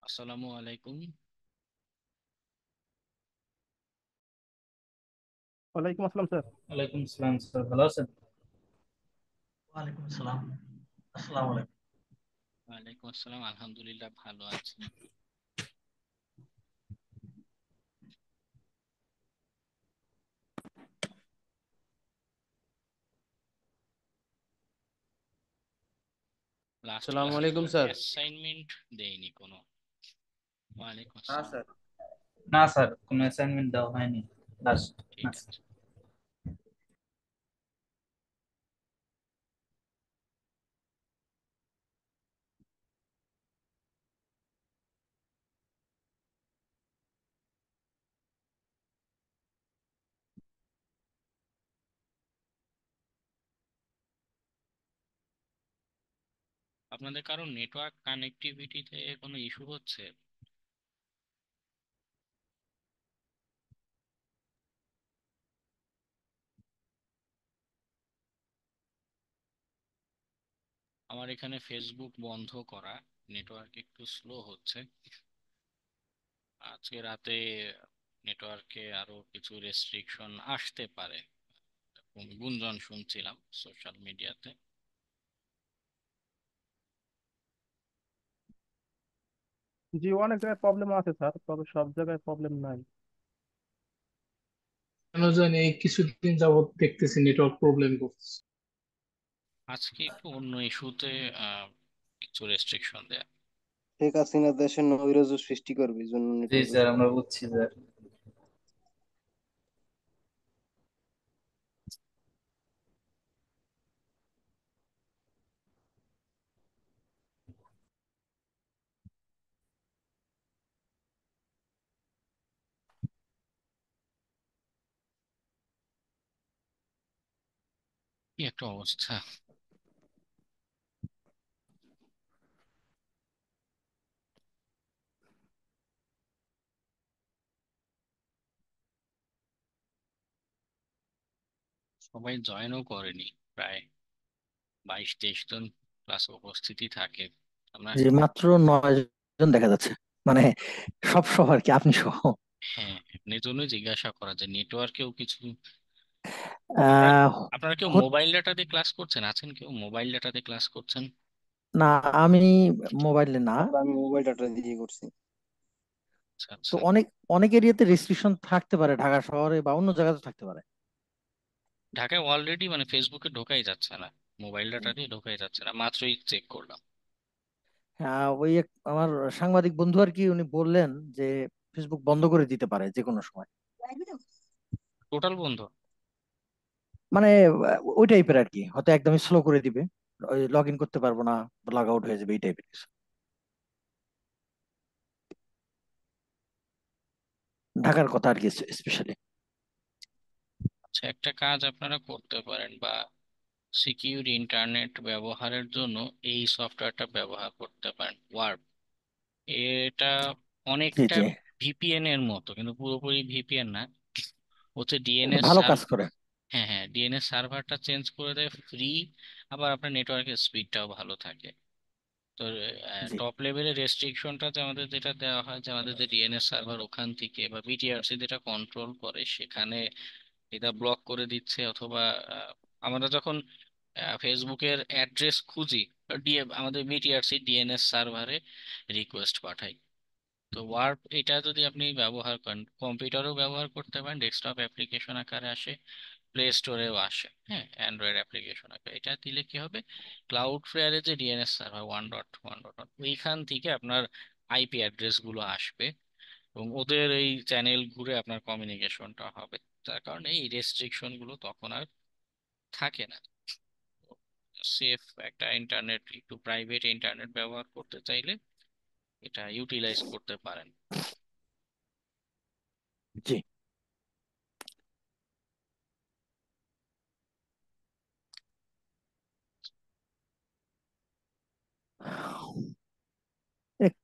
আসসালামু আলাইকুম। ওয়ালাইকুম আসসালাম স্যার। ওয়ালাইকুম আসসালাম স্যার, ভালো আছেন? ওয়ালাইকুম আসসালাম। আসসালামু আলাইকুম। ওয়ালাইকুম আসসালাম, আলহামদুলিল্লাহ ভালো আছি। লাস্ট আসসালামু ক্লাসে তো আলাইকুম স্যার। অ্যাসাইনমেন্ট দেয়নি কোনো। ওয়ালাইকুম না আসসালাম। স্যার। না স্যার, কোনো অ্যাসাইনমেন্ট দেওয়া হয়নি লাস্ট ঠিক ক্লাস। আছে। আপনাদের কারো নেটওয়ার্ক কানেক্টিভিটিতে কোনো ইস্যু হচ্ছে? আমার এখানে ফেসবুক বন্ধ করা, নেটওয়ার্ক একটু স্লো হচ্ছে। আজকে রাতে নেটওয়ার্কে আরো কিছু রেস্ট্রিকশন আসতে পারে, এরকম গুঞ্জন শুনছিলাম সোশ্যাল মিডিয়াতে। জি, অনেক জায়গায় প্রবলেম আছে স্যার, তবে সব জায়গায় প্রবলেম নাই। কেন জানি এই কিছুদিন যাবত দেখতেছি নেটওয়ার্ক প্রবলেম করতেছে। আজকে একটু অন্য ইস্যুতে কিছু রেস্ট্রিকশন দেয়া। শেখ হাসিনা দেশের নৈরাজ্য সৃষ্টি করবে, এই জন্য জি নেটওয়ার্কের স্যার, আমরা সমস্যা। বুঝছি স্যার। কি একটা অবস্থা! সবাই জয়েনও করেনি, প্রায় 22-23 জন ক্লাসে উপস্থিতি থাকে। আমরা, যে মাত্র 9 জন দেখা যাচ্ছে, মানে সব সহ আর কি, আপনি সহ। হ্যাঁ, এর জন্যই জিজ্ঞাসা করা যে নেটওয়ার্কেও কিছু। আপনারা আহ, আপনারা কেউ হত- মোবাইল ডাটা দিয়ে ক্লাস করছেন? আছেন কেউ মোবাইল ডাটা দিয়ে ক্লাস করছেন? না, আমি মোবাইলে না। আমি মোবাইল ডাটা দিয়ে করছি। আচ্ছা তো আচ্ছা। অনেক এরিয়াতে রেস্ট্রিকশন থাকতে পারে, ঢাকা শহরে বা অন্য জায়গাতে থাকতে পারে। ঢাকায় অলরেডি মানে ফেসবুকে ঢোকাই যাচ্ছে না, মোবাইল ডাটা দিয়ে ঢোকাই যাচ্ছে না, মাত্রই চেক করলাম। হ্যাঁ, আমার সাংবাদিক বন্ধু আর কি, উনি বললেন যে ফেসবুক বন্ধ করে দিতে পারে যে কোনো সময়। টোটাল বন্ধ? মানে ওই টাইপের আর কি, হয়তো একদমই স্লো করে দিবে, ওই লগ ইন করতে পারবো না, লগ আউট হয়ে যাবে, এই টাইপের কিছু। ঢাকার কথা আর কি, স্পেশালি। আচ্ছা, একটা কাজ আপনারা করতে পারেন, বা সিকিউর ইন্টারনেট ব্যবহারের জন্য এই সফটওয়্যারটা ব্যবহার করতে পারেন, ওয়ার্প। এটা জি অনেকটা জি, ভিপিএন এর মতো, কিন্তু পুরোপুরি ভিপিএন না। হচ্ছে এটা ডিএনএস ভালো সার্ভ কাজ করে। হ্যাঁ হ্যাঁ, ডিএনএস সার্ভারটা চেঞ্জ করে দেয় ফ্রি। আবার আপনার নেটওয়ার্কের স্পিডটাও ভালো থাকে। তো জি টপ লেভেলের রেস্ট্রিকশনটা যে আমাদের যেটা দেওয়া হয়, যে আমাদের যে ডিএনএস সার্ভার ওখান থেকে বা বিটিআরসি যেটা কন্ট্রোল করে সেখানে এটা ব্লক করে দিচ্ছে, অথবা আমরা যখন ফেসবুকের অ্যাড্রেস খুঁজি, আমাদের বিটিআরসি ডিএনএস সার্ভারে রিকোয়েস্ট পাঠাই। তো ওয়ার্প এটা যদি আপনি ব্যবহার করেন, কম্পিউটারেও ব্যবহার করতে পারেন, ডেস্কটপ অ্যাপ্লিকেশন আকারে আসে, প্লে স্টোরেও আসে, হ্যাঁ, অ্যান্ড্রয়েড অ্যাপ্লিকেশন আকারে। এটা দিলে কি হবে, ক্লাউড ফ্লেয়ারে যে ডিএনএস সার্ভার 1.1.1 ওইখান থেকে আপনার আইপি অ্যাড্রেস গুলো আসবে, এবং ওদের এই চ্যানেল ঘুরে আপনার কমিউনিকেশনটা হবে। যার কারণে এই রেস্ট্রিকশন গুলো তখন আর থাকে না। সেফ একটা ইন্টারনেট, একটু প্রাইভেট ইন্টারনেট ব্যবহার করতে চাইলে এটা ইউটিলাইজ করতে পারেন। জি। এক-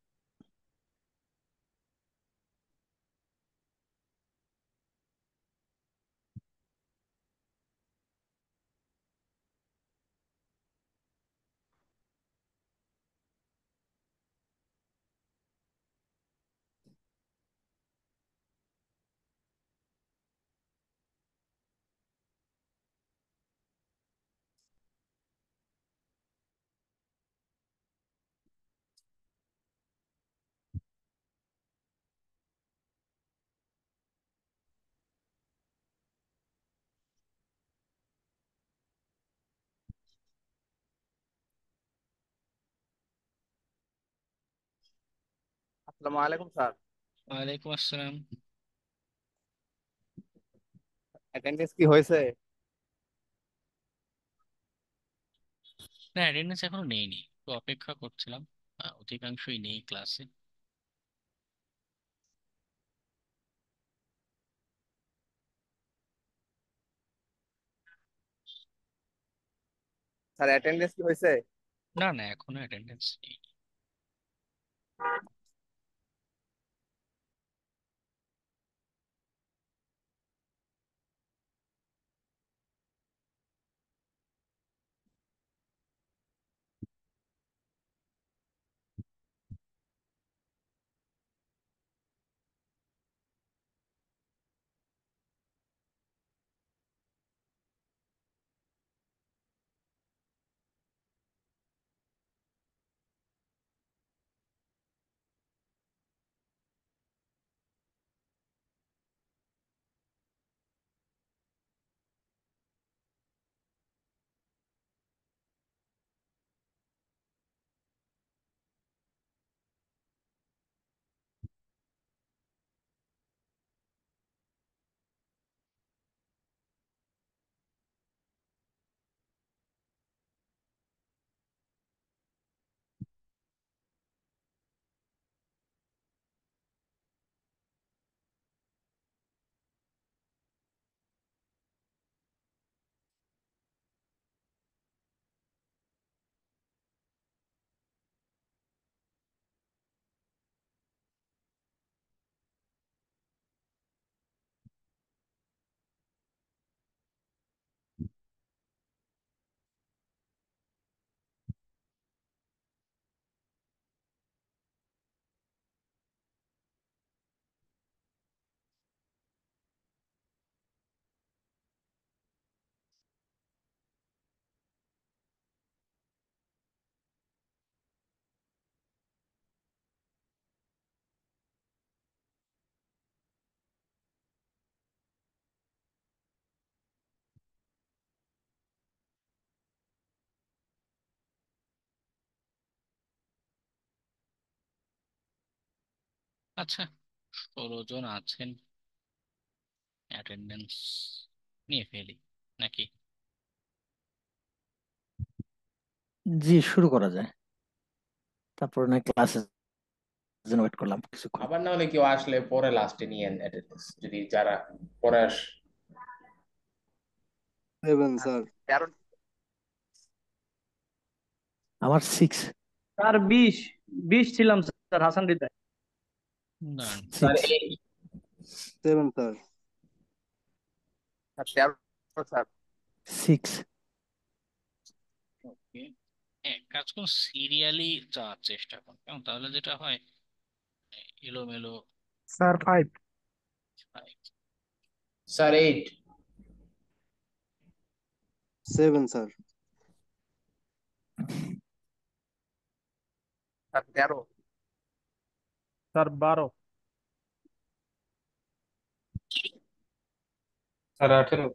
আসসালামু আলাইকুম স্যার। ওয়ালাইকুম আসসালাম। অ্যাটেন্ডেন্স কি হয়েছে? না, অ্যাটেন্ডেন্স এখনো নেইনি, তো অপেক্ষা করছিলাম। অধিকাংশই নেই ক্লাসে। স্যার অ্যাটেন্ডেন্স কি হয়েছে? না না, এখনো অ্যাটেন্ডেন্স নেই। আচ্ছা, 16 জন আছেন, অ্যাটেন্ডেন্স নিয়ে ফেলি নাকি? জি, শুরু করা যায়। তারপর না ক্লাসে জন্য ওয়েট করলাম কিছুক্ষণ। আবার না হলে কেউ আসলে পরে লাস্টে নিয়েন অ্যাটেন্ডেন্স, যদি যারা পরে আস। 7 স্যার। 13। আমার 6। স্যার 20 ছিলাম স্যার, হাসান হৃদয়। না। স্যার 6। 7 স্যার। Sir 13 sir. 6। ওকে, কাজ করুন, সিরিয়ালি যাওয়ার চেষ্টা করুন, কেমন? তাহলে যেটা হয়, এলোমেলো স্যার 5। হয়। Sir 8। 7 sir. Sir 13। Sir 12। Sir 18।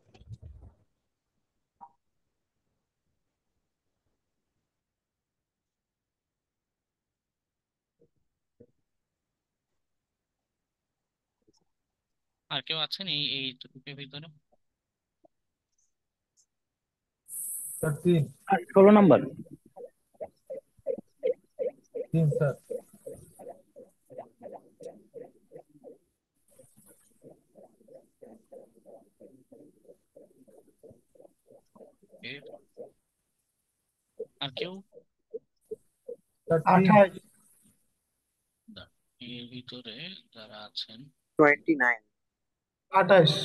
আর কেউ আছেন এই গ্রুপের ভিতরে? স্যার 3। আর 16 নম্বর। 3 স্যার। এ, আর কেউ? স্যার 3। 28। না, এর ভিতরে যারা আছেন 29। 28।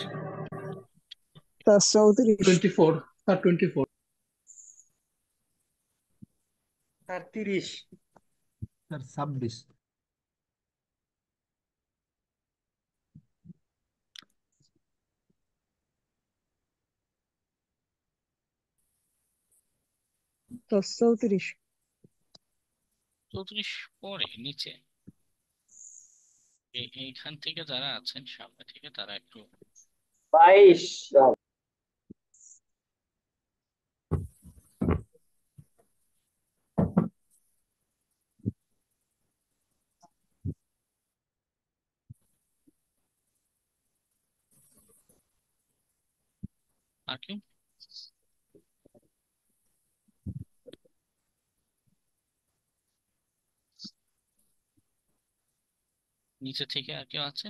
Sir 34। 24 sir 24। Sir 30। Sir 26। Sir 34। 34 পরে নিচে, এইখান থেকে যারা আছেন সামনে থেকে তারা একটু 22। আর কেউ? নিচে থেকে আর কেউ আছে?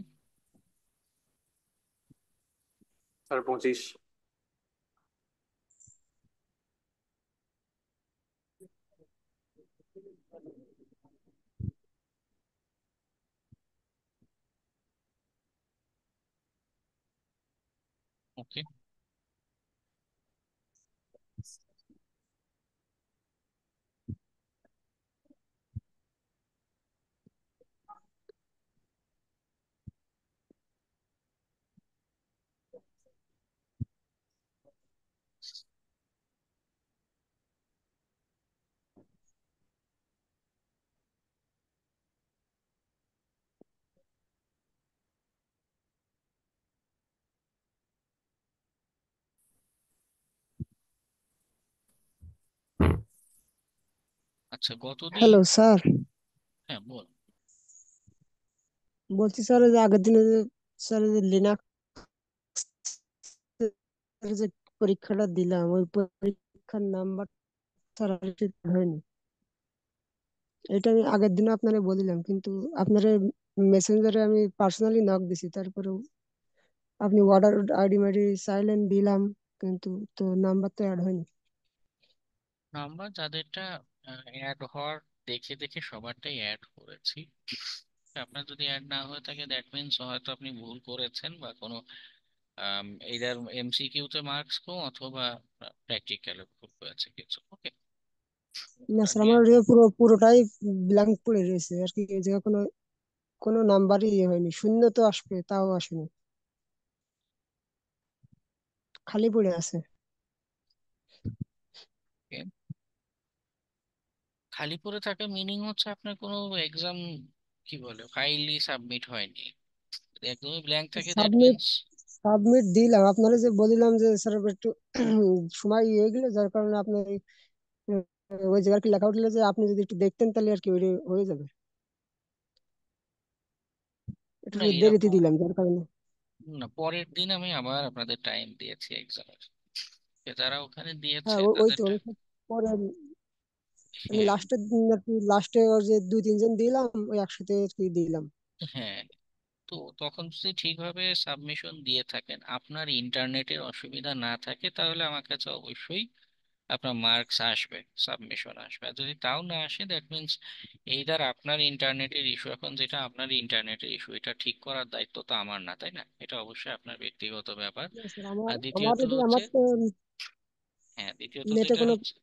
স্যার 25। ওকে, আচ্ছা গতদিন, হ্যালো স্যার, হ্যাঁ বল। বলছি স্যার যে আগের দিনে যে স্যার যে লিনাক্স যে পরীক্ষাটা দিলাম ওই পরীক্ষার নাম্বার স্যার ঠিক হয়নি। এটা আমি আগের দিনে আপনারে বলিলাম, কিন্তু আপনারে মেসেঞ্জারে আমি পার্সোনালি নক দিছি, তারপরেও আপনি অর্ডার আইডি মাইডি চাইলেন, দিলাম, কিন্তু তো নাম্বার তো অ্যাড হয়নি। নাম্বার যাদেরটা অ্যাড হওয়ার দেখে দেখে সবারটাই অ্যাড করেছি। আপনার যদি অ্যাড না হয়ে থাকে দ্যাট মিনস হয়তো আপনি ভুল করেছেন, বা কোনো এইদার এমসিকিউতে মার্কস কম অথবা প্র্যাকটিক্যালে ভুল হয়েছে কিছু। ওকে, না স্যার, আপনি আমার পুরোটাই ব্ল্যাঙ্ক পড়ে রয়েছে আর কি, এই জায়গায় কোনো কোনো নাম্বারই ইয়ে হয়নি, শূন্য তো আসবে তাও আসেনি, খালি পড়ে আছে। খালি পড়ে থাকা মিনিং হচ্ছে আপনার কোনো এক্সাম, কি বলে, ফাইলই সাবমিট হয়নি। যদি একদমই ব্ল্যাঙ্ক থাকে দ্যাট সাবমিট মিনস, সাবমিট দিলাম, আপনারা যে বলিলাম যে স্যার একটু সময় ইয়ে গেলে, যার কারণে আপনার ওই জায়গায় কি লেখা উঠলে যে আপনি যদি একটু দেখতেন তাহলে আর কি ওই হয়ে যাবে, একটু না দেরিতে এরকম দিলাম যার কারণে। না, পরের দিন আমি আবার আপনাদের টাইম দিয়েছি এক্সামের। যারা ওখানে দিয়েছে হ্যাঁ ওই তো তাদেরটা, আমি পরে আমি হ্যাঁ লাস্টের দিন আর কি, লাস্টে ওর যে 2-3 জন দিলাম ওই একসাথে আর কি দিলাম। হ্যাঁ, তো তখন যদি ঠিকভাবে সাবমিশন দিয়ে থাকেন, আপনার ইন্টারনেটের অসুবিধা না থাকে, তাহলে আমার কাছে অবশ্যই আপনার মার্কস আসবে, সাবমিশন আসবে। আর যদি তাও না আসে দ্যাট মিনস এইদার আপনার ইন্টারনেটের ইস্যু, এখন যেটা আপনার ইন্টারনেটের ইস্যু, এটা ঠিক করার দায়িত্ব তো আমার না, তাই না? এটা অবশ্যই আপনার ব্যক্তিগত ব্যাপার। না স্যার, আমার আর আমার দ্বিতীয়ত যদি হচ্ছে, আমার তো হ্যাঁ দ্বিতীয়ত নেটে যেটা কোনো হচ্ছে,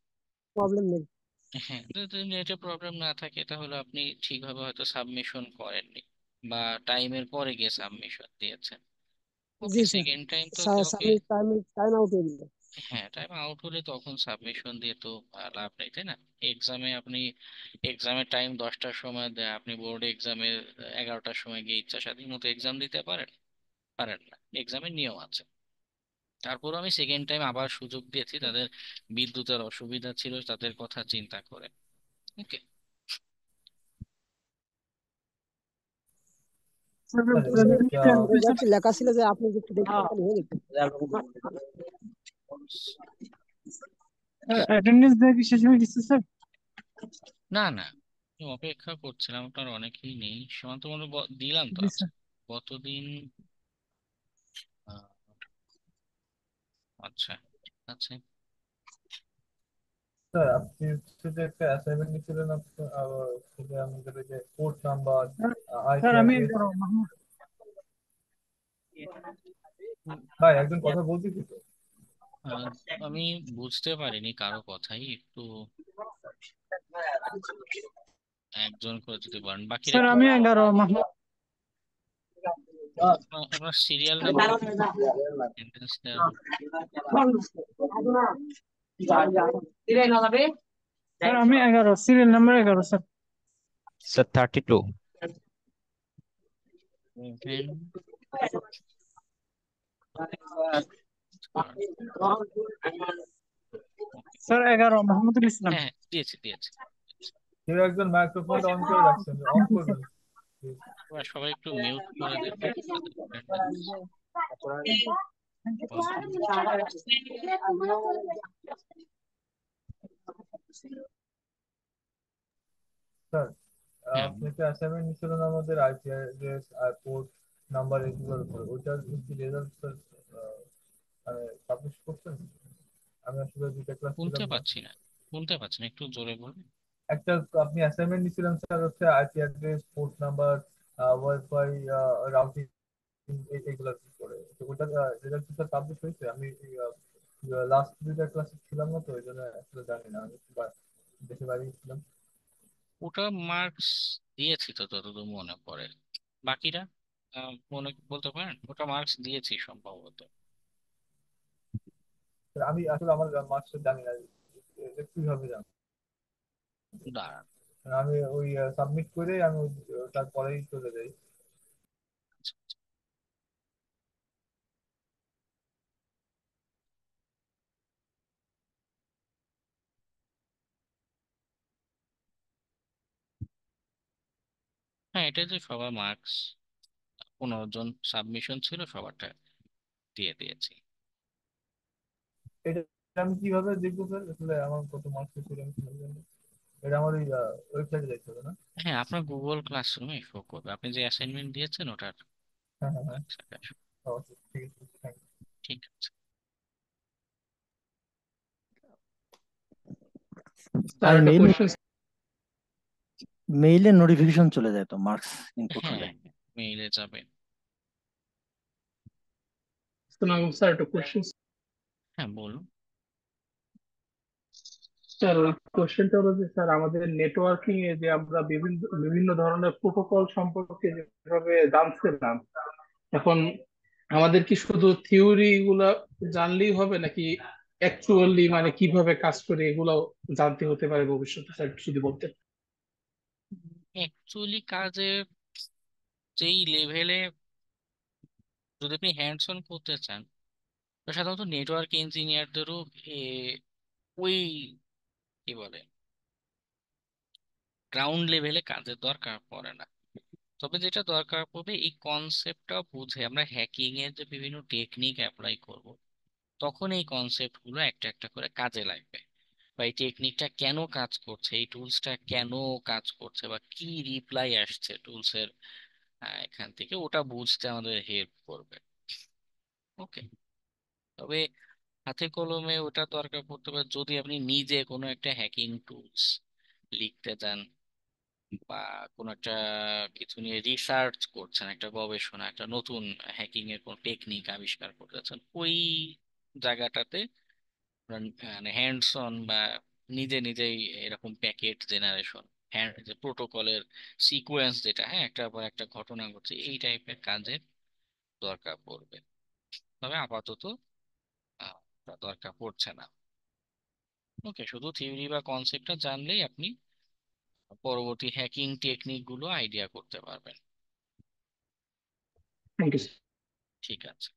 প্রবলেম নেই। হ্যাঁ যদি নেটে প্রবলেম না থাকে তাহলে আপনি ঠিকভাবে হয়তো সাবমিশন করেননি, বা টাইমের পরে গিয়ে সাবমিশন দিয়েছেন। জি ওকে, স্যার, সেকেন্ড টাইম তো কাউকে, টাইম টাইম আউট হয়ে গেল। হ্যাঁ টাইম আউট হলে তখন সাবমিশন দিয়ে তো লাভ নেই, তাই না? এক্সামে আপনি, এক্সামের টাইম 10টার সময় দেয়, আপনি বোর্ডে এক্সামে 11টার সময় গিয়ে ইচ্ছা স্বাধীন মতো এক্সাম দিতে পারেন? পারেন না, এক্সামের নিয়ম আছে। তারপর আমি সেকেন্ড টাইম আবার সুযোগ দিয়েছি, তাদের বিদ্যুতের অসুবিধা ছিল, তাদের কথা চিন্তা করে। ওকে, রেজাল্ট লেখা ছিল যে আপনি যদি একটু দেখতেন তাহলে হয়ে যেত। অ্যাটেন্ডেন্স দেওয়া কি শেষ হয়ে গেছে স্যার? না না, আমি অপেক্ষা করছিলাম, আপনার অনেকেই নেই। সীমান্ত মনে দিলাম তো। জি আচ্ছা স্যার। গতদিন, আহ, আচ্ছা আচ্ছা, স্যার আপনি হচ্ছে যে একটা অ্যাসাইনমেন্ট নিয়েছিলেন আপনার হচ্ছে যে আমাদের ওই যে কোড নাম্বার স্যার আমি আইপিআরএস। ভাই একজন কথা বলতেছি তো। আহ, আমি বুঝতে পারিনি কারো কথাই, একটু একজন করে যদি বলেন, বাকিরা স্যার একটু। আমি 11 মাহমুদ। আপনার সিরিয়াল নাম্বার সেন্টেন্স দেওয়া হবে। স্যার আমি 11, serial number 11 sir. Sir 32। Seven, sir 11 Mahmudul Islam. হ্যাঁ দিয়েছি দিয়েছি। কেউ একজন মাইক্রোফোনটা অন করে রাখছেন, অফ করবেন please। এবার সবাই একটু মিউট করে দেবেন তাদের attendance। স্যার হ্যাঁ, আপনি একটা অ্যাসাইনমেন্ট নিয়েছিলেন আমাদের আইপি অ্যাড্রেস আর পোর্ট নাম্বার এগুলোর উপর ওইটার কি রেজাল্ট স্যার মানে পাবলিশ করছেন? আমি আসলে দুইটা ক্লাস শুনতে ছিলাম না। পাচ্ছি না, শুনতে পাচ্ছি না, একটু জোরে বলুন। একটা আপনি অ্যাসাইনমেন্ট নিয়েছিলেন স্যার হচ্ছে IP address port number wifi routing এগুলোর উপরে, তো ওটার রেজাল্ট স্যার পাবলিশ হয়েছে? আমি লাস্ট দুইটা ক্লাসে ছিলাম না, তো এই জন্য আসলে জানি না, আমি একটু দেশে বাইরে ছিলাম। ওটা মার্কস দিয়েছি তো যতদূর মনে পড়ে। বাকিরা মনে বলতে পারেন? ওটা মার্কস দিয়েছি সম্ভবত। আমি আসলে আমার মার্কস জানি না, এটা কিভাবে জানি? দাঁড়ান। আমি ওই সাবমিট করে আমি তারপরেই চলে যাই। হ্যাঁ, এটা যে সবার মার্কস 15 জন সাবমিশন ছিল, সবারটা দিয়ে দিয়েছি। এটা আমি কিভাবে দেখবো স্যার আসলে আমার কত মার্কস ছিল? আমি কিভাবে জানবো? এটা আমার ওই ওয়েবসাইটে দেখতে হবে না? হ্যাঁ, আপনার গুগল ক্লাসরুমে শো করবে, আপনি যে অ্যাসাইনমেন্ট দিয়েছেন ওটার হ্যাঁ হ্যাঁ হ্যাঁ, marks টা show- অবশ্যই, ঠিক আছে, থ্যাংক ইউ। ঠিক আছে। স্যার আর একটা মেইল কোয়েশ্চেন। মেইলে নোটিফিকেশন চলে যায় তো মার্কস ইনপুট হলে। হ্যাঁ, মেইলে যাবে। স্যার একটা কোয়েশ্চেন। হ্যাঁ, বলুন। স্যার কোয়েশ্চেনটা হলো যে স্যার আমাদের নেটওয়ার্কিং এ যে আমরা বিভিন্ন বিভিন্ন ধরনের প্রোটোকল সম্পর্কে যেভাবে জানছিলাম, এখন আমাদের কি শুধু থিওরি গুলা জানলেই হবে নাকি অ্যাকচুয়ালি মানে কিভাবে কাজ করে এগুলো জানতে হতে পারে ভবিষ্যতে? স্যার একটু যদি বলতেন। অ্যাকচুয়ালি কাজের যেই লেভেলে যদি আপনি হ্যান্ডস অন করতে চান, তো সাধারণত নেটওয়ার্ক ইঞ্জিনিয়ারদেরও ওই কি বলে গ্রাউন্ড লেভেলে কাজের দরকার পড়ে না। তবে যেটা দরকার পড়বে, এই কনসেপ্টটা বুঝে আমরা হ্যাকিং এর যে বিভিন্ন টেকনিক অ্যাপ্লাই করব, তখন এই কনসেপ্ট গুলো একটা একটা করে কাজে লাগবে। বা এই টেকনিকটা কেন কাজ করছে, এই টুলসটা কেন কাজ করছে, বা কি রিপ্লাই আসছে টুলসের এখান থেকে, ওটা বুঝতে আমাদের হেল্প করবে। ওকে। তবে হাতে কলমে ওটা দরকার পড়তে পারে যদি আপনি নিজে কোনো একটা হ্যাকিং টুলস লিখতে চান, বা কোনো একটা কিছু নিয়ে রিসার্চ করছেন, একটা গবেষণা, একটা নতুন হ্যাকিং এর কোনো টেকনিক আবিষ্কার করতে চান, ওই জায়গাটাতে মানে হ্যান্ডস অন বা নিজে নিজেই এরকম প্যাকেট জেনারেশন, হ্যান্ড যে প্রোটোকলের সিকোয়েন্স যেটা, হ্যাঁ, একটার পর একটা ঘটনা ঘটছে, এই টাইপের কাজের দরকার পড়বে। তবে আপাতত তা দরকার পড়ছে না। ওকে, শুধু থিওরি বা কনসেপ্টটা জানলেই আপনি পরবর্তী হ্যাকিং টেকনিক গুলো আইডিয়া করতে পারবেন। Thank you. ঠিক আছে।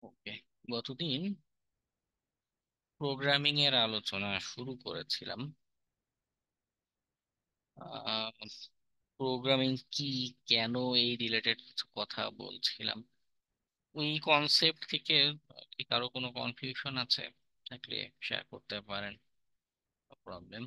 ওকে, গতদিন প্রোগ্রামিং এর আলোচনা শুরু করেছিলাম। প্রোগ্রামিং কি, কেন, এই রিলেটেড কিছু কথা বলছিলাম। ওই কনসেপ্ট থেকে কি কারো কোনো কনফিউশন আছে থাকলে শেয়ার করতে পারেন, প্রবলেম।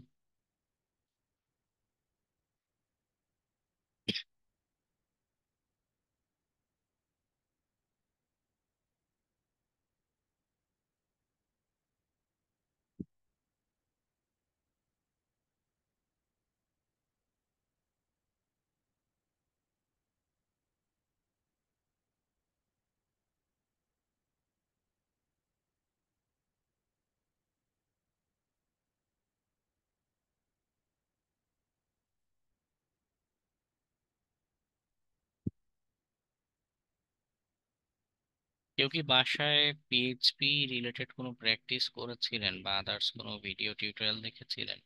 কেউ কি বাসায় পিএইচপি রিলেটেড কোনো প্র্যাকটিস করেছিলেন বা আদার্স কোনো ভিডিও টিউটোরিয়াল দেখেছিলেন?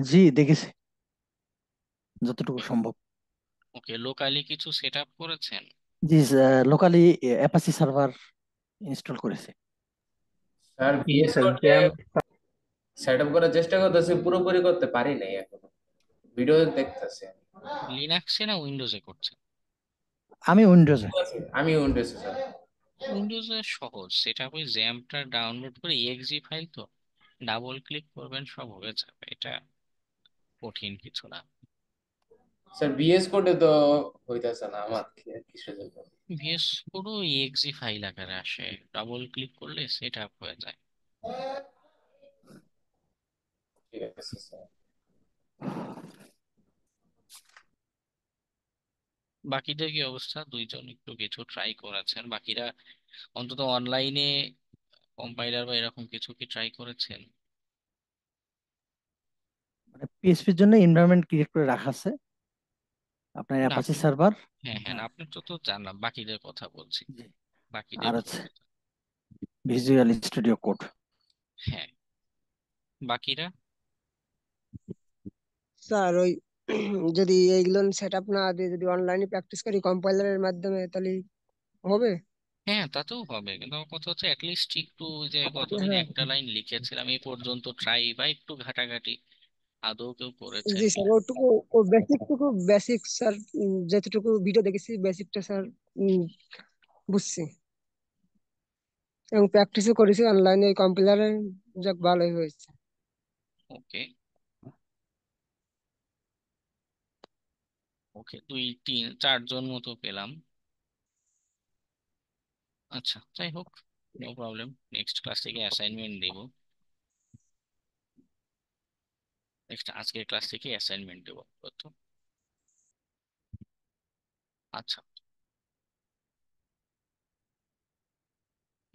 জি দেখেছি, যতটুকু সম্ভব। ওকে, লোকালি কিছু সেট আপ করেছেন? জি, লোকালি অ্যাপাচি সার্ভার ইনস্টল করেছে। স্যার ইয়ে স্যার ভিএস জ্যাম। সেট আপ করার চেষ্টা করতেছি, পুরোপুরি করতে পারি নাই এখনো, ভিডিও দেখতেছি। লিনাক্সে না উইন্ডোজে করছেন? আমি উইন্ডোজে। আমি উইন্ডোজ স্যার। উইন্ডোজে সহজ, সেটা ওই জ্যাম্পটা ডাউনলোড করে এক্সি ফাইল তো, ডাবল ক্লিক করবেন সব হয়ে যাবে, এটা কঠিন কিছু না। স্যার ভিএস কোডে তো হইতাছে না আমার, কিসের জন্য? ভিএস কোডও এক্সি ফাইল আকারে আসে, ডাবল ক্লিক করলে সেট আপ হয়ে যায়। ঠিক আছে স্যার। বাকিদের কি অবস্থা? দুইজন একটু কিছু ট্রাই করেছেন, বাকিরা অন্তত অনলাইনে কম্পাইলার বা এরকম কিছু কি ট্রাই করেছেন? মানে পিএসপির জন্য এনভায়রনমেন্ট ক্রিয়েট করে রাখা আছে, আপনার না অ্যাপাচি আপনি, সার্ভার। হ্যাঁ হ্যাঁ, না, আপনার তো তো জানলাম, বাকিদের কথা বলছি, বাকিদের আর কি হচ্ছে অবস্থা? Visual studio code. হ্যাঁ, বাকিরা? স্যার ওই যদি এইগুলো সেট আপ না দিয়ে যদি অনলাইনে প্র্যাকটিস করি কম্পাইলারের মাধ্যমে তাহলে হবে? হ্যাঁ, তাতেও হবে, কিন্তু আমার কথা হচ্ছে অ্যাটলিস্ট একটু, যে গতদিন হ্যাঁ একটা লাইন লিখেছিলাম এই পর্যন্ত ট্রাই বা একটু ঘাটাঘাটি আদৌ কেউ করেছেন জি কি? স্যার, ওটুকু ও বেসিক স্যার, যতটুকু ভিডিও দেখেছি বেসিকটা স্যার বুঝছি এবং প্র্যাকটিসও করেছি অনলাইনে কম্পিউটারে, যাক ভালোই হয়েছে। ওকে ওকে, দুই তিন চারজন মতো পেলাম। আচ্ছা, যাই হোক, নো প্রবলেম, নেক্সট ক্লাস থেকে অ্যাসাইনমেন্ট দেবো। নেক্সট আজকের ক্লাস থেকে অ্যাসাইনমেন্ট দেবো তো। আচ্ছা,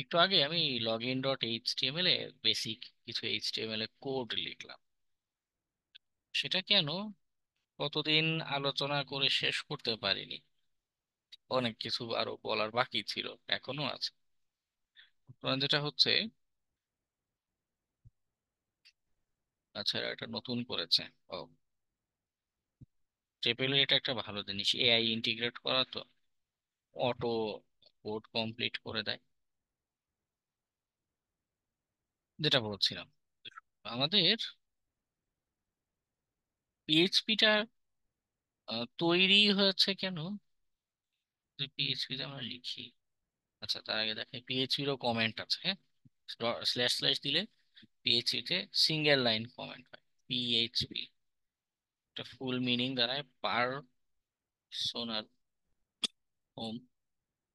একটু আগে আমি log in dot HTML A basic কিছু এইচটিএমএল এ কোড লিখলাম। সেটা কেন কতদিন আলোচনা করে শেষ করতে পারিনি, অনেক কিছু আরো বলার বাকি ছিল, এখনো আছে। তোমার যেটা হচ্ছে, আচ্ছা এরা এটা নতুন করেছে, ও ট্রিপল, এটা একটা ভালো জিনিস, এআই ইন্টিগ্রেট করা তো, অটো কোড কমপ্লিট করে দেয়। যেটা বলছিলাম, আমাদের পিএইচপিটা তৈরি হয়েছে কেন, যে পিএইচপি তে আমরা লিখি। আচ্ছা, তার আগে দেখে পিএইচপিরও কমেন্ট আছে, হ্যাঁ, স্ল্যাশ স্ল্যাশ দিলে পিএইচপি তে সিঙ্গেল লাইন কমেন্ট হয়। পিএইচপি এটা ফুল মিনিং দাঁড়ায় পার্সোনাল হোম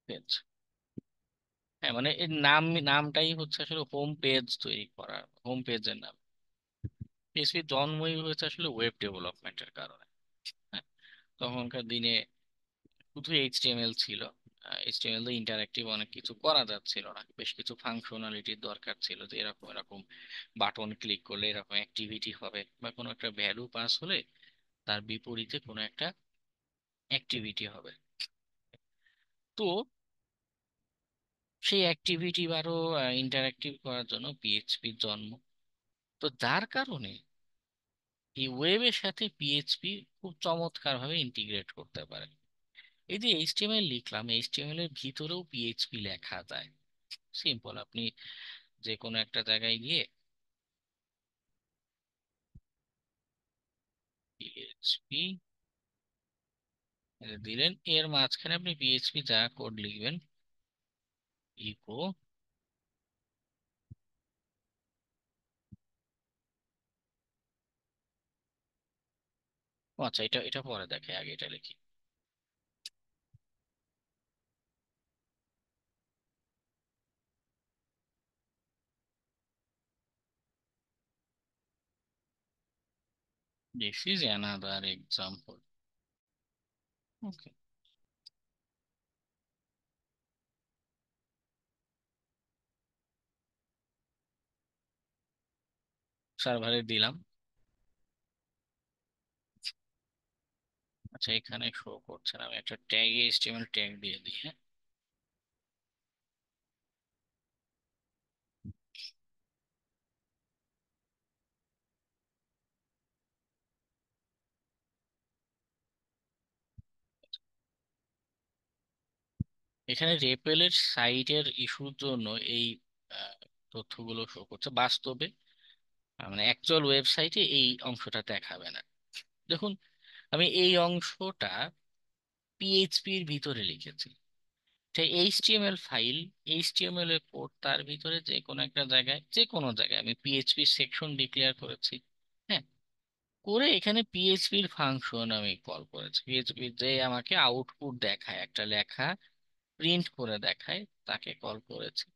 পেজ। হ্যাঁ, মানে এর নামটাই হচ্ছে আসলে হোম পেজ তৈরি করা, হোম পেজের নাম। পিএইচপি জন্মই হয়েছে আসলে ওয়েব ডেভেলপমেন্টের কারণে। হ্যাঁ, তখনকার দিনে শুধু এইচটিএমএল ছিল, এইচটিএমএল দিয়ে ইন্টারঅ্যাক্টিভ অনেক কিছু করা যাচ্ছিল না, বেশ কিছু ফাংশনালিটির দরকার ছিল, যে এরকম এরকম বাটন ক্লিক করলে এরকম অ্যাক্টিভিটি হবে, বা কোনো একটা ভ্যালু পাস হলে তার বিপরীতে কোনো একটা অ্যাক্টিভিটি হবে। তো সেই অ্যাক্টিভিটি আরো ইন্টারঅ্যাক্টিভ করার জন্য পিএইচপির জন্ম। তো যার কারণে এই ওয়েবের সাথে পিএইচপি খুব চমৎকার ভাবে ইন্টিগ্রেট করতে পারে। এই যে এইচটিএমএল লিখলাম, এইচটিএমএল এর ভিতরেও পিএইচপি লেখা যায়। সিম্পল, আপনি যে কোনো একটা জায়গায় গিয়ে পিএইচপি দিলেন, এর মাঝখানে আপনি পিএইচপি যা কোড লিখবেন, ইকো আচ্ছা, এটা এটা পরে দেখে, আগে এটা লিখি। This is another example. Okay. সার্ভারে দিলাম। আচ্ছা, এখানে শো করছে না, আমি একটা ট্যাগ এইচটিএমএল ট্যাগ দিয়ে দিই, হ্যাঁ। এখানে রেপেলের সাইটের ইস্যুর জন্য এই তথ্যগুলো শো করছে। বাস্তবে মানে অ্যাকচুয়াল ওয়েবসাইটে এই অংশটা দেখাবে না। দেখুন, আমি এই অংশটা পিএইচপির ভিতরে লিখেছি। সেই এইচটিএমএল ফাইল, এইচটিএমএল এর কোড, তার ভিতরে যে কোনো একটা জায়গায়, যে কোনো জায়গায় আমি পিএইচপি সেকশন ডিক্লেয়ার করেছি। হ্যাঁ, করে এখানে পিএইচপির ফাংশন আমি কল করেছি। পিএইচপি যে আমাকে আউটপুট দেখায়, একটা লেখা প্রিন্ট করে দেখায়, তাকে কল করেছি।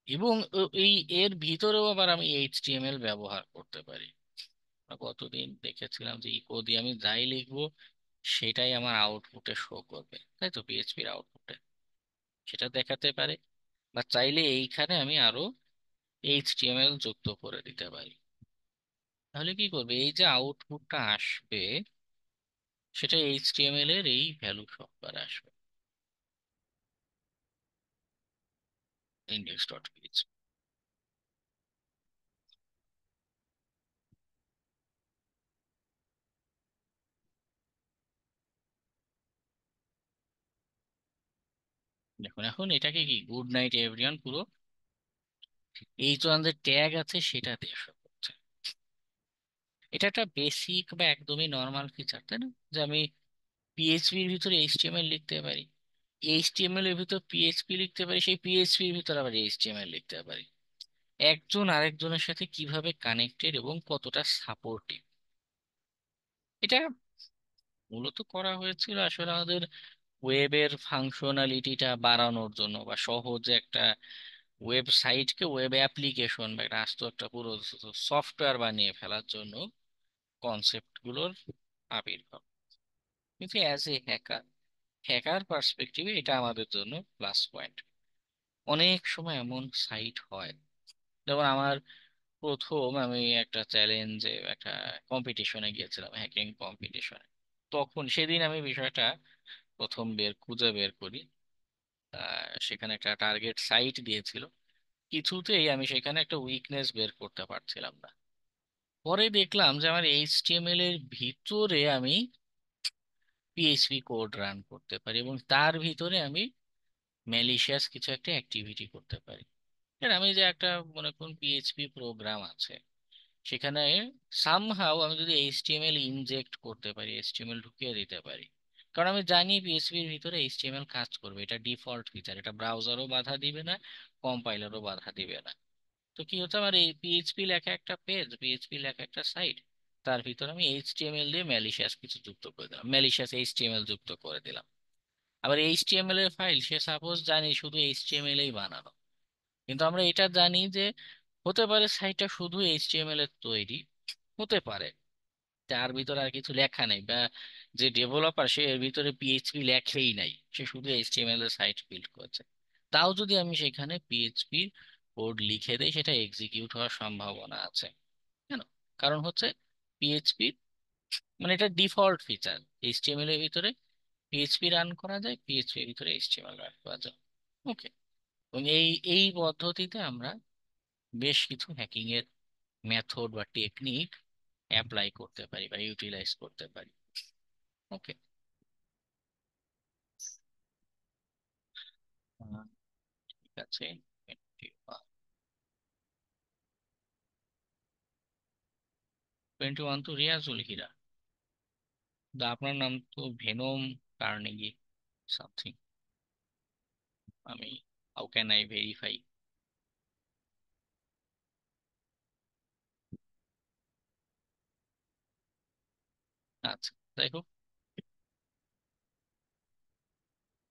এবং এই এর ভিতরেও আবার আমি এইচটিএমএল ব্যবহার করতে পারি। আমরা গতদিন দেখেছিলাম যে ইকো দিয়ে আমি যাই লিখবো সেটাই আমার আউটপুটে শো করবে, তাই তো, পিএইচপির আউটপুটে সেটা দেখাতে পারে। বা চাইলে এইখানে আমি আরো এইচটিএমএল যুক্ত করে দিতে পারি। তাহলে কি করবে, এই যে আউটপুটটা আসবে সেটা এইচটিএমএল এর এই ভ্যালু সহকারে আসবে, ইন্ডেক্স ডট পিএইচপি। দেখুন এখন এটাকে কি গুড নাইট এভরিওয়ান পুরো এই যে আমাদের ট্যাগ আছে সেটা দিয়ে শুরু করছে। এটা একটা বেসিক বা একদমই নর্মাল ফিচার, তাই না, যে আমি পিএইচপির ভিতরে এইচটিএমএল লিখতে পারি, এইচটিএমএল এর ভিতর পিএইচপি লিখতে পারি, সেই পিএইচপির ভিতর আবার এইচটিএমএল লিখতে পারি। একজন আরেকজনের সাথে কিভাবে কানেক্টেড এবং কতটা সাপোর্টিভ, এটা মূলত করা হয়েছিল আসলে আমাদের ওয়েবের ফাংশনালিটিটা বাড়ানোর জন্য, বা সহজে একটা ওয়েবসাইটকে ওয়েব অ্যাপ্লিকেশন বা একটা আস্ত একটা পুরো সফটওয়্যার বানিয়ে ফেলার জন্য কনসেপ্ট গুলোর আবির্ভাব। কিন্তু অ্যাজ এ হ্যাকার, হ্যাকার পার্সপেক্টিভে এটা আমাদের জন্য প্লাস পয়েন্ট। অনেক সময় এমন সাইট হয়, যেমন আমার প্রথম আমি একটা চ্যালেঞ্জে, একটা কম্পিটিশনে গিয়েছিলাম, হ্যাকিং কম্পিটিশনে। তখন সেদিন আমি বিষয়টা প্রথম খুঁজে বের করি। সেখানে একটা টার্গেট সাইট দিয়েছিল, কিছুতেই আমি সেখানে একটা উইকনেস বের করতে পারছিলাম না। পরে দেখলাম যে আমার এইচটিএমএল এর ভিতরে আমি পিএইচপি কোড রান করতে পারি এবং তার ভিতরে আমি ম্যালিশিয়াস কিছু একটা অ্যাক্টিভিটি করতে পারি। আর আমি যে একটা, মনে করুন পিএইচপি প্রোগ্রাম আছে, সেখানে সামহাও আমি যদি এইচটিএমএল ইনজেক্ট করতে পারি, এইচটিএমএল ঢুকিয়ে দিতে পারি, কারণ আমি জানি পিএইচপির ভিতরে এইচটিএমএল কাজ করবে, এটা ডিফল্ট ফিচার, এটা ব্রাউজারও বাধা দিবে না, কম্পাইলারও বাধা দিবে না। তো কি হচ্ছে, আমার এই পিএইচপি লেখা একটা পেজ, পিএইচপি লেখা একটা সাইট, তার ভিতরে আমি এইচটিএমএল দিয়ে ম্যালিশিয়াস কিছু যুক্ত করে দিলাম, ম্যালিশিয়াস এইচটিএমএল যুক্ত করে দিলাম। আবার এইচটিএমএল এর ফাইল সে সাপোজ জানি শুধু এইচটিএমএল এই বানানো, কিন্তু আমরা এটা জানি যে হতে পারে সাইটটা শুধু এইচটিএমএল এর তৈরি, হতে পারে তার ভিতরে আর কিছু লেখা নেই, বা যে ডেভেলপার সে এর ভিতরে পিএইচপি লেখেই নাই, সে শুধু এইচটিএমএল এর সাইট বিল্ড করছে। তাও যদি আমি সেখানে পিএইচপি কোড লিখে দেই, সেটা এক্সিকিউট হওয়ার সম্ভাবনা আছে। কেন? কারণ হচ্ছে পিএইচপি, মানে এটা ডিফল্ট ফিচার, এইচটিএমএল এর ভিতরে পিএইচপি রান করা যায়, পিএইচপি এর ভিতরে এইচটিএমএল রান করা যায়। ওকে, এবং এই এই পদ্ধতিতে আমরা বেশ কিছু হ্যাকিং এর মেথড বা টেকনিক অ্যাপ্লাই করতে পারি বা ইউটিলাইজ করতে পারি। ওকে, ঠিক আছে। 21 তো রিয়াজুল হীরা, আপনার নাম তো ভেনম কার্নেগি সামথিং। আমি, হাউ ক্যান আই ভেরিফাই? আচ্ছা, যাই হোক,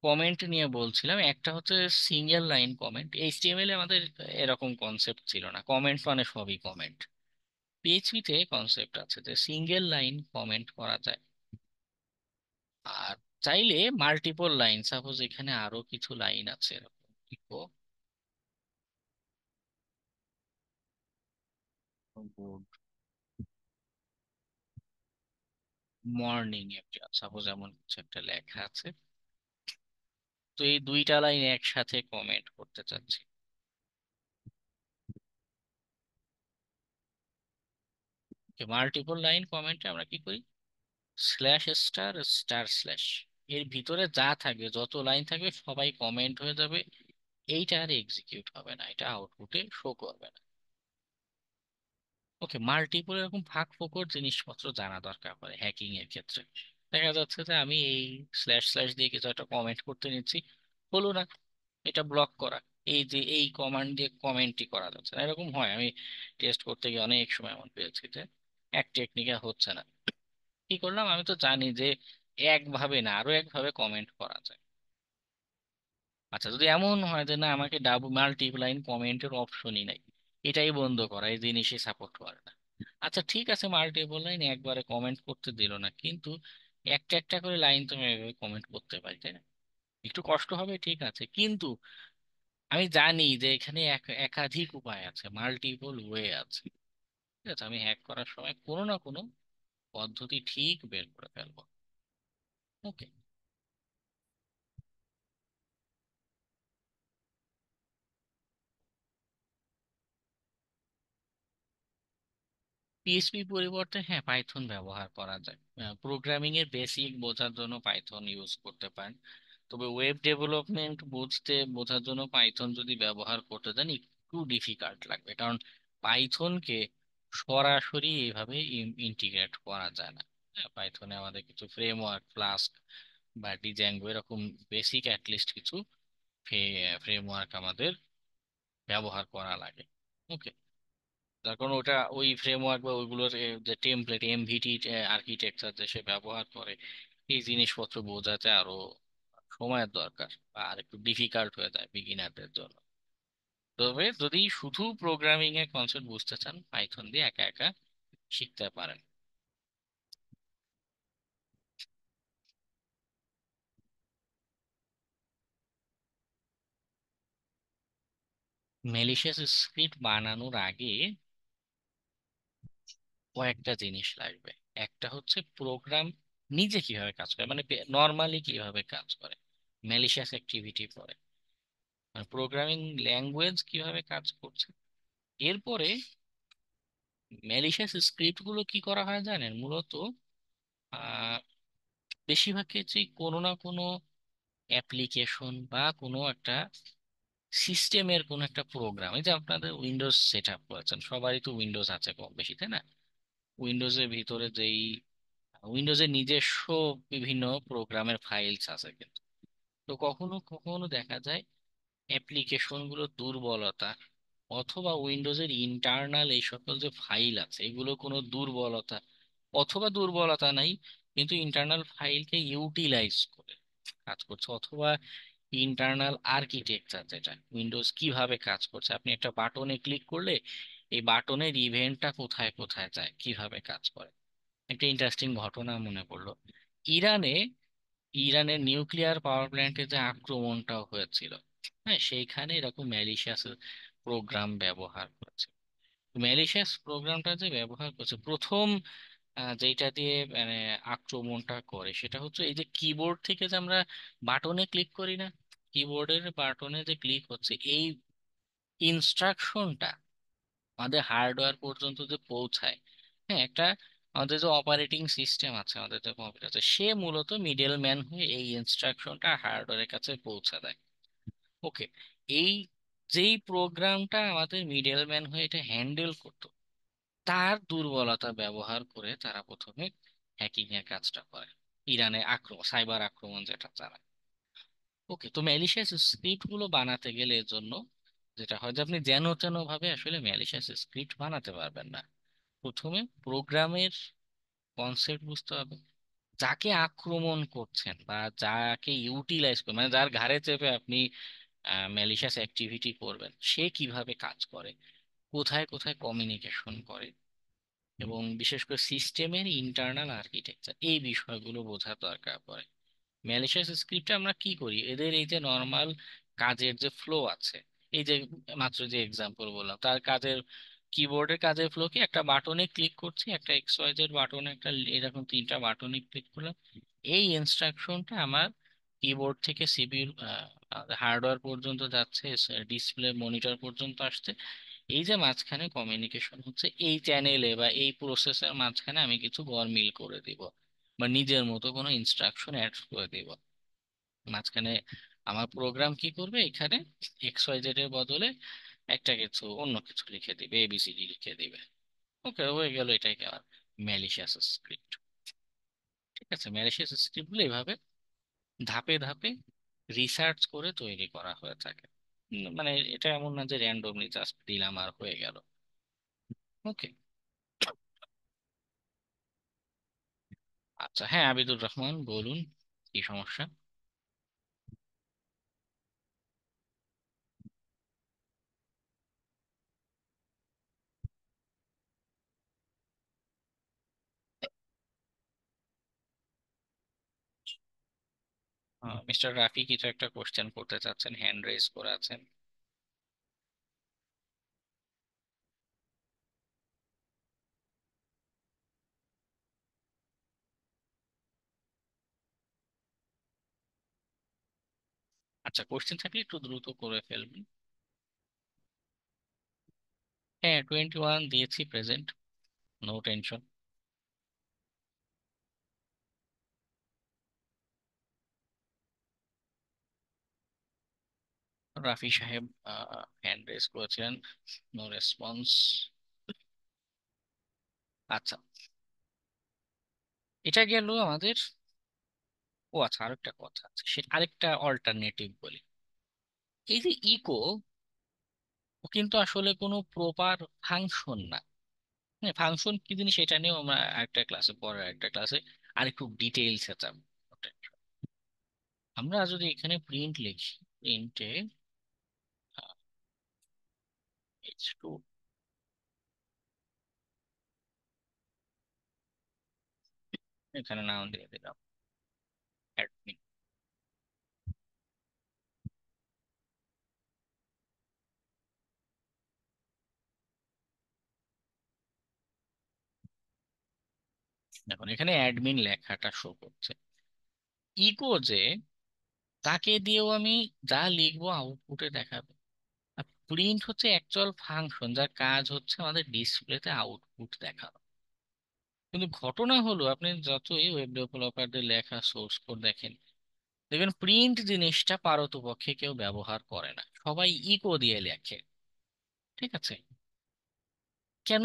কমেন্ট নিয়ে বলছিলাম। একটা হচ্ছে সিঙ্গেল লাইন কমেন্ট, এইচটিএমএল এ আমাদের এরকম কনসেপ্ট ছিল না, কমেন্ট মানে সবই কমেন্ট। পিএইচপি তে কনসেপ্ট আছে যে সিঙ্গেল লাইন কমেন্ট করা যায়, আর চাইলে মাল্টিপল লাইন, সাপোজ এখানে আরো কিছু লাইন আছে, গুড মর্নিং সাপোজ এমন কিছু একটা লেখা আছে, তো এই দুইটা লাইন একসাথে কমেন্ট করতে চাচ্ছি। মাল্টিপল লাইন কমেন্টে আমরা কি করি, স্ল্যাশ স্টার স্টার স্ল্যাশ, এর ভিতরে যা থাকবে, যত লাইন থাকবে সবাই কমেন্ট হয়ে যাবে, এইটা আর এক্সিকিউট হবে না, এটা আউটপুটে শো করবে না। ওকে, মাল্টিপল এরকম ফাঁক ফোকর জিনিসপত্র জানা দরকার পড়ে হ্যাকিং এর ক্ষেত্রে। দেখা যাচ্ছে যে আমি এই স্ল্যাশ স্ল্যাশ দিয়ে কিছু একটা কমেন্ট করতে নিচ্ছি, হলো না, এটা ব্লক করা। এই যে এই কমান্ড দিয়ে কমেন্টই করা যাচ্ছে না, এরকম হয়। আমি টেস্ট করতে গিয়ে অনেক সময় এমন পেয়েছি যে এক টেকনিকে হচ্ছে না। কি করলাম, আমি তো জানি যে একভাবে না আরো একভাবে কমেন্ট করা যায়। আচ্ছা, যদি এমন হয় যে না আমাকে ডাবল মাল্টিপ্লাইন কমেন্টের অপশনই নাই, এটাই বন্ধ করা, এই জিনিসই সাপোর্ট করে না। আচ্ছা ঠিক আছে, মাল্টিপল লাইন একবারে কমেন্ট করতে দিল না, কিন্তু একটা একটা করে লাইন তো আমি এভাবে কমেন্ট করতে পারি, তাই না? একটু কষ্ট হবে ঠিক আছে, কিন্তু আমি জানি যে এখানে একাধিক উপায় আছে, মাল্টিপল ওয়ে আছে। ঠিক আছে, আমি হ্যাক করার সময় কোনো না কোনো পদ্ধতি ঠিক বের করে ফেলবো। ওকে। পিএইচপি পরিবর্তে হ্যাঁ পাইথন ব্যবহার করা যায়। প্রোগ্রামিং এর বেসিক বোঝার জন্য পাইথন ইউজ করতে পারেন। তবে ওয়েব ডেভেলপমেন্ট বোঝার জন্য পাইথন যদি ব্যবহার করতে চান একটু ডিফিকাল্ট লাগবে, কারণ পাইথনকে সরাসরি এইভাবে ইন্টিগ্রেট করা যায় না। হ্যাঁ, পাইথনে আমাদের কিছু ফ্রেমওয়ার্ক ফ্লাস্ক বা ডিজ্যাঙ্গো এরকম বেসিক অ্যাটলিস্ট কিছু ফ্রেমওয়ার্ক আমাদের ব্যবহার করা লাগে। ওকে, তার কারণ ওটা ওই ফ্রেমওয়ার্ক বা ওইগুলোর যে টেমপ্লেট এমভিটি আর্কিটেকচার যে সে ব্যবহার করে, এই জিনিসপত্র বোঝাতে আরো সময়ের দরকার বা আর একটু ডিফিকাল্ট হয়ে যায় বিগিনারদের জন্য। তবে যদি শুধু প্রোগ্রামিং এর কনসেপ্ট বুঝতে চান, পাইথন দিয়ে একা একা শিখতে পারেন। ম্যালিশিয়াস স্ক্রিপ্ট বানানোর আগে কয়েকটা জিনিস লাগবে। একটা হচ্ছে প্রোগ্রাম নিজে কিভাবে কাজ করে, মানে নর্মালি কিভাবে কাজ করে, ম্যালিশিয়াস অ্যাক্টিভিটি পরে, মানে প্রোগ্রামিং ল্যাঙ্গুয়েজ কিভাবে কাজ করছে। এরপরে ম্যালিশিয়াস স্ক্রিপ্ট গুলো কি করা হয় জানেন, মূলত আহ বেশিরভাগ ক্ষেত্রেই কোনো না কোনো অ্যাপ্লিকেশন বা কোনো একটা সিস্টেমের কোনো একটা প্রোগ্রাম, এই যে আপনাদের উইন্ডোজ সেট আপ করেছেন, সবারই তো উইন্ডোজ আছে কম বেশি, তাই না? উইন্ডোজের ভিতরে যেই উইন্ডোজের নিজস্ব বিভিন্ন প্রোগ্রামের ফাইলস আছে কিন্তু, তো কখনো কখনো দেখা যায় অ্যাপ্লিকেশন গুলো দুর্বলতা অথবা উইন্ডোজের ইন্টারনাল এই সকল যে ফাইল আছে এগুলো কোনো দুর্বলতা অথবা দুর্বলতা নাই, কিন্তু ইন্টারনাল ফাইলকে ইউটিলাইজ করে কাজ করছে, অথবা ইন্টারনাল আর্কিটেকচার যেটা উইন্ডোজ কিভাবে কাজ করছে, আপনি একটা বাটনে ক্লিক করলে এই বাটনের ইভেন্টটা কোথায় কোথায় যায় কিভাবে কাজ করে। একটা ইন্টারেস্টিং ঘটনা মনে পড়লো, ইরানে ইরানের নিউক্লিয়ার পাওয়ার প্ল্যান্টে যে আক্রমণটা হয়েছিল, হ্যাঁ সেইখানে এরকম ম্যালিশিয়াস প্রোগ্রাম ব্যবহার করেছে। ম্যালিশিয়াস প্রোগ্রামটা যে ব্যবহার করছে প্রথম যেটা দিয়ে মানে আক্রমণটা করে সেটা হচ্ছে এই যে কিবোর্ড থেকে যে আমরা বাটনে ক্লিক করি না, কিবোর্ডের বাটনে যে ক্লিক হচ্ছে এই ইনস্ট্রাকশনটা আমাদের হার্ডওয়্যার পর্যন্ত যে পৌঁছায়। হ্যাঁ, একটা আমাদের যে অপারেটিং সিস্টেম আছে, আমাদের যে কম্পিউটার আছে, সে মূলত মিডল ম্যান হয়ে এই ইনস্ট্রাকশনটা হার্ডওয়্যারের কাছে পৌঁছে দেয়। ওকে, এই যেই প্রোগ্রামটা আমাদের মিডল ম্যান হয়ে এটা হ্যান্ডেল করতো, তার দুর্বলতা ব্যবহার করে তারা প্রথমে হ্যাকিং এর কাজটা করে, ইরানে আক্রমণ সাইবার আক্রমণ যেটা চালায়। ওকে, তো ম্যালিশিয়াস স্ক্রিপ্ট গুলো বানাতে গেলে এর জন্য যেটা হয় যে আপনি যেন তেন ভাবে আসলে ম্যালিশিয়াস স্ক্রিপ্ট বানাতে পারবেন না। প্রথমে প্রোগ্রামের কনসেপ্ট বুঝতে হবে, যাকে আক্রমণ করছেন বা যাকে ইউটিলাইজ করবেন, মানে যার ঘাড়ে চেপে আপনি ম্যালিশিয়াস অ্যাক্টিভিটি করবেন, সে কিভাবে কাজ করে, কোথায় কোথায় কমিউনিকেশন করে, এবং বিশেষ করে সিস্টেমের ইন্টারনাল আর্কিটেকচার এই বিষয়গুলো বোঝার দরকার পড়ে। ম্যালিশিয়াস স্ক্রিপ্টে আমরা কি করি, এদের এই যে নর্মাল কাজের যে ফ্লো আছে, এই যে মাত্র যে এক্সাম্পল বললাম তার কাজের কিবোর্ডের কাজের ফ্লো কি, একটা বাটনে ক্লিক করছি, একটা এক্স ওয়াই জেড বাটনে একটা এরকম তিনটা বাটনে ক্লিক করলাম, এই ইনস্ট্রাকশনটা আমার কিবোর্ড থেকে সিপিইউ হার্ডওয়্যার পর্যন্ত যাচ্ছে, ডিসপ্লে মনিটর পর্যন্ত আসছে। এই যে মাঝখানে কমিউনিকেশন হচ্ছে এই চ্যানেলে বা এই প্রসেসের মাঝখানে আমি কিছু গরমিল করে দিব বা নিজের মতো কোনো ইনস্ট্রাকশন অ্যাড করে দিব। মাঝখানে আমার প্রোগ্রাম কি করবে, এখানে এক্স ওয়াই জেড এর বদলে একটা কিছু অন্য কিছু লিখে দিবে, এবিসিডি লিখে দিবে। ওকে, হয়ে গেল এটাই ম্যালিশিয়াস স্ক্রিপ্ট। ঠিক আছে, ম্যালিশিয়াস স্ক্রিপ্ট গুলো এইভাবে ধাপে ধাপে রিসার্চ করে তৈরি করা হয়ে থাকে। মানে এটা এমন না যে র্যান্ডমলি জাস্ট দিলাম আর হয়ে গেল। ওকে। আচ্ছা, হ্যাঁ, আবিদুর রহমান বলুন, কি সমস্যা? মিস্টার রাফি কিছু একটা কোশ্চেন করতে চাচ্ছেন, হ্যান্ড রেজ করে আছেন। আচ্ছা, কোশ্চেন থাকলে একটু দ্রুত করে ফেলবেন। হ্যাঁ, 21 দিয়েছি present, no tension. Rafi Saheb hand raise করেছিলেন, নো রেসপন্স। আচ্ছা, এটা গেল আমাদের। ও আচ্ছা, আরেকটা কথা আছে, সে আরেকটা অল্টারনেটিভ বলি। এই যে ইকো, ও কিন্তু আসলে কোনো প্রপার ফাংশন না। হ্যাঁ, ফাংশন কি জিনিস এটা নিয়েও আমরা একটা ক্লাসে, পরের একটা ক্লাসে আরেকটু ডিটেইলসে যাব। আমরা যদি এখানে প্রিন্ট লিখি, প্রিন্টে H2, এখানে নাম দিয়ে দিলাম অ্যাডমিন। দেখুন এখানে অ্যাডমিন লেখাটা শো করছে। ইকো যে, তাকে দিয়েও আমি যা লিখবো আউটপুটে দেখাবে। প্রিন্ট হচ্ছে অ্যাকচুয়াল ফাংশন, যার কাজ হচ্ছে আমাদের ডিসপ্লেতে আউটপুট দেখানো। কিন্তু ঘটনা হলো, আপনি যতই ওয়েব ডেভেলপারদের লেখা সোর্স কোড দেখেন, দেখবেন প্রিন্ট জিনিসটা পারতপক্ষে কেউ ব্যবহার করে না, সবাই ইকো দিয়ে লেখে। ঠিক আছে, কেন?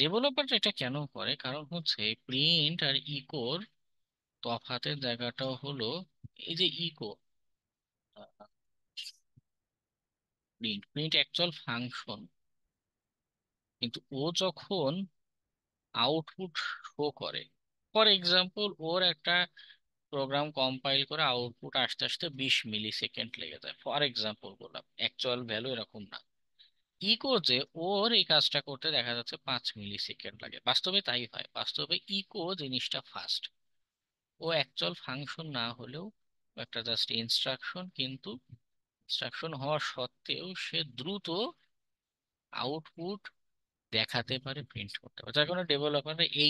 ডেভেলপার এটা কেন করে? কারণ হচ্ছে প্রিন্ট আর ইকোর তফাতের জায়গাটাও হলো, এই যে echo, print print actual function, কিন্তু ও যখন আউটপুট শো করে, ফর এক্সাম্পল ওর একটা প্রোগ্রাম কম্পাইল করে আউটপুট আসতে আসতে 20 মিলি সেকেন্ড লেগে যায়, ফর এক্সাম্পল বললাম, অ্যাকচুয়াল ভ্যালু এরকম না। ইকো যে, ওর এই কাজটা করতে দেখা যাচ্ছে 5 মিলি সেকেন্ড লাগে, বাস্তবে তাই হয়। বাস্তবে ইকো জিনিসটা ফাস্ট, ও অ্যাকচুয়াল ফাংশন না হলেও ও একটা জাস্ট ইনস্ট্রাকশন, কিন্তু ইনস্ট্রাকশন হওয়া সত্ত্বেও সে দ্রুত আউটপুট দেখাতে পারে, প্রিন্ট করতে পারে, যার কারণে ডেভেলপাররা এই